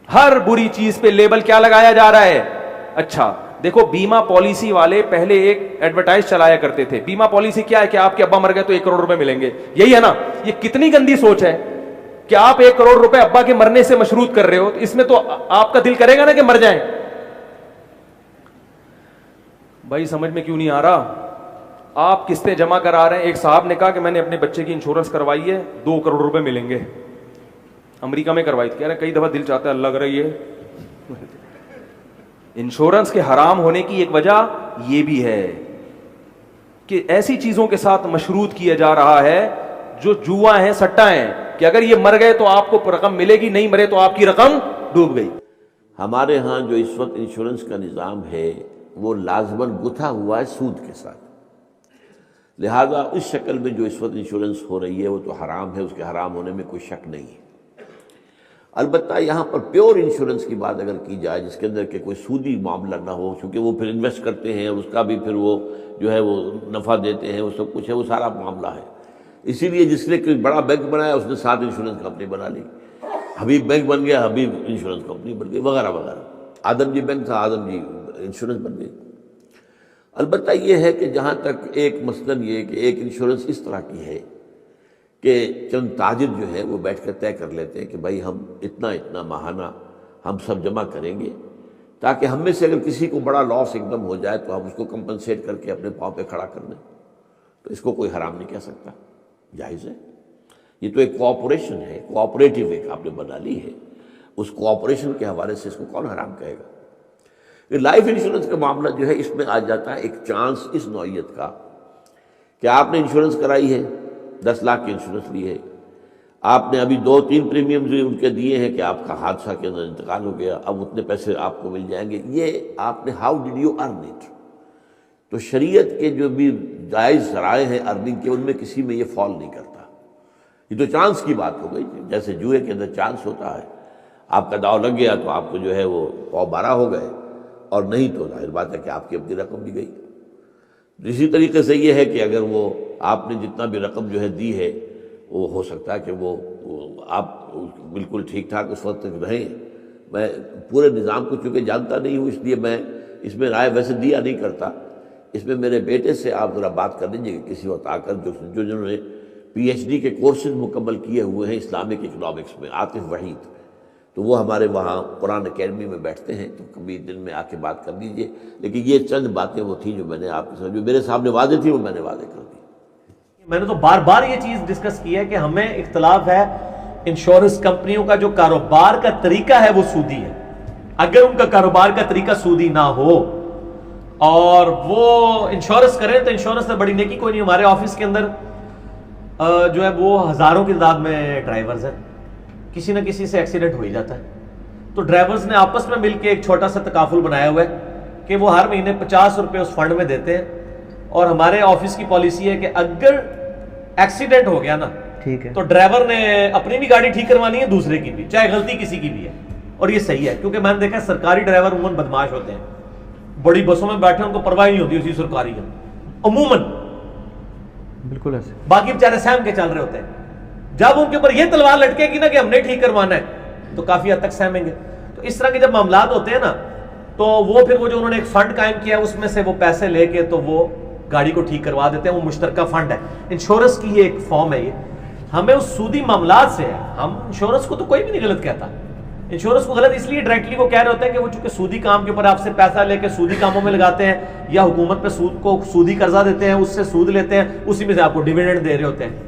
ہر بری چیز پہ لیبل کیا لگایا جا رہا ہے؟ اچھا دیکھو بیمہ پالیسی والے پہلے ایک ایڈورٹائز چلایا کرتے تھے. بیمہ پالیسی کیا ہے کہ آپ کے ابا مر گئے تو 1 کروڑ روپے ملیں گے, یہی ہے نا. یہ کتنی گندی سوچ ہے کہ آپ 1 کروڑ روپے ابا کے مرنے سے مشروط کر رہے ہو, تو اس میں تو آپ کا دل کرے گا نا کہ مر جائیں. بھائی سمجھ میں کیوں نہیں آ رہا؟ آپ قسطیں جمع کرا رہے ہیں. ایک صاحب نے کہا کہ میں نے اپنے بچے کی انشورنس کروائی ہے, 2 کروڑ روپے ملیں گے. امریکہ میں کروائی تھی. کہہ رہے کئی دفعہ دل چاہتا ہے اللہ کرے یہ. انشورنس کے حرام ہونے کی ایک وجہ یہ بھی ہے کہ ایسی چیزوں کے ساتھ مشروط کیا جا رہا ہے جو جوا ہیں, سٹا ہیں, کہ اگر یہ مر گئے تو آپ کو رقم ملے گی, نہیں مرے تو آپ کی رقم ڈوب گئی. ہمارے ہاں جو اس وقت انشورنس کا نظام ہے وہ لازماً گتھا ہوا ہے سود کے ساتھ. لہذا اس شکل میں جو اس وقت انشورنس ہو رہی ہے وہ تو حرام ہے, اس کے حرام ہونے میں کوئی شک نہیں ہے. البتہ یہاں پر پیور انشورنس کی بات اگر کی جائے جس کے اندر کہ کوئی سودی معاملہ نہ ہو, چونکہ وہ پھر انویسٹ کرتے ہیں اور اس کا بھی پھر وہ جو ہے وہ نفع دیتے ہیں, وہ سب کچھ ہے, وہ سارا معاملہ ہے. اسی لیے جس نے کوئی بڑا بینک بنایا اس نے 7 انشورنس کمپنی بنا لی. حبیب بینک بن گیا, حبیب انشورنس کمپنی بن گئی, وغیرہ وغیرہ. آدم جی بینک تھا, آدم جی انشورنس بن گئی. البتہ یہ ہے کہ جہاں تک ایک مثلاً یہ کہ ایک انشورنس اس طرح کی ہے کہ چند تاجر جو ہے وہ بیٹھ کر طے کر لیتے ہیں کہ بھائی ہم اتنا ماہانہ ہم سب جمع کریں گے تاکہ ہم میں سے اگر کسی کو بڑا لاس ایک دم ہو جائے تو ہم اس کو کمپنسیٹ کر کے اپنے پاؤں پہ کھڑا کر دیں. تو اس کو کوئی حرام نہیں کہہ سکتا, جائز ہے. یہ تو ایک کوآپریشن ہے, کوآپریٹیو ایک آپ نے بنا لی ہے. اس کوآپریشن کے حوالے سے اس کو کون حرام کہے گا؟ کہ لائف انشورنس کا معاملہ جو ہے اس میں آ جاتا ہے ایک چانس اس نوعیت کا کہ آپ نے انشورنس کرائی ہے, 10 لاکھ کی انشورنس لی ہے, آپ نے ابھی 2-3 پریمیمز ان کے دیے ہیں کہ آپ کا حادثہ کے اندر انتقال ہو گیا, اب اتنے پیسے آپ کو مل جائیں گے. یہ آپ نے how did you earn it? تو شریعت کے جو بھی جائز ذرائع ہیں ارننگ کے ان میں کسی میں یہ فال نہیں کرتا. یہ تو چانس کی بات ہو گئی, جیسے جوئے کے اندر چانس ہوتا ہے. آپ کا داؤ لگ گیا تو آپ کو جو ہے وہ 12 ہو گئے, اور نہیں تو ظاہر بات ہے کہ آپ کی اپنی رقم بھی گئی. اسی طریقے سے یہ ہے کہ اگر وہ آپ نے جتنا بھی رقم جو ہے دی ہے وہ ہو سکتا ہے کہ وہ آپ بالکل ٹھیک ٹھاک اس وقت تک رہیں. میں پورے نظام کو چونکہ جانتا نہیں ہوں اس لیے میں اس میں رائے ویسے دیا نہیں کرتا. اس میں میرے بیٹے سے آپ ذرا بات کر لیجیے کہ کسی وقت آ کر جنہوں نے PhD کے کورسز مکمل کیے ہوئے ہیں اسلامک اکنامکس میں, عاطف وحید, تو وہ ہمارے وہاں قرآن اکیڈمی میں بیٹھتے ہیں, تو کبھی دن میں آ کے بات کر لیجیے. لیکن یہ چند باتیں وہ تھیں جو میں نے آپ کے ساتھ جو میرے سامنے واضح تھی وہ میں نے واضح کر دی. میں نے تو بار بار یہ چیز ڈسکس کی ہے کہ ہمیں اختلاف ہے انشورنس کمپنیوں کا جو کاروبار کا طریقہ ہے وہ سودی ہے. اگر ان کا کاروبار کا طریقہ سودی نہ ہو اور وہ انشورنس کریں تو انشورنس سے بڑی نیکی کوئی نہیں. ہمارے آفس کے اندر جو ہے وہ ہزاروں کی تعداد میں ڈرائیورز ہیں, کسی نہ کسی سے ایکسیڈنٹ ہو ہی جاتا ہے. تو ڈرائیورز نے آپس میں مل کے ایک چھوٹا سا تکافل بنایا ہوا ہے کہ وہ ہر مہینے 50 روپے اس فنڈ میں دیتے ہیں, اور ہمارے آفس کی پالیسی ہے کہ اگر ایکسیڈنٹ ہو گیا نا ٹھیک ہے تو ڈرائیور نے اپنی بھی گاڑی ٹھیک کروانی ہے, دوسرے کی بھی, چاہے غلطی کسی کی بھی ہے. اور یہ صحیح ہے کیونکہ میں نے دیکھا سرکاری ڈرائیور عموماً بدماش ہوتے ہیں, بڑی بسوں میں بیٹھے ان کو پرواہ نہیں ہوتی اسی سرکاری کا عموماً, بالکل ایسے. باقی بیچارے سہم کے چل رہے ہوتے ہیں. جب ان کے اوپر یہ تلوار لٹکے گی نا کہ ہم نے ٹھیک کروانا ہے تو کافی حد تک سہمیں گے. تو اس طرح کے جب معاملات ہوتے ہیں نا تو وہ پھر وہ جو انہوں نے ایک فنڈ قائم کیا اس میں سے وہ پیسے لے کے تو وہ گاڑی کو ٹھیک کروا دیتے ہیں. وہ مشترکہ فنڈ ہے, انشورنس کی یہ ایک فارم ہے. یہ ہمیں اس سودی معاملات سے ہے, ہم انشورنس کو تو کوئی بھی نہیں غلط کہتا. انشورنس کو غلط اس لیے ڈائریکٹلی وہ کہہ رہے ہوتے ہیں کہ وہ چونکہ سودی کام کے اوپر آپ سے پیسہ لے کے سودی کاموں میں لگاتے ہیں, یا حکومت پہ سود کو سودی قرضہ دیتے ہیں, اس سے سود لیتے ہیں, اسی میں سے آپ کو ڈیویڈنڈ دے رہے ہوتے ہیں.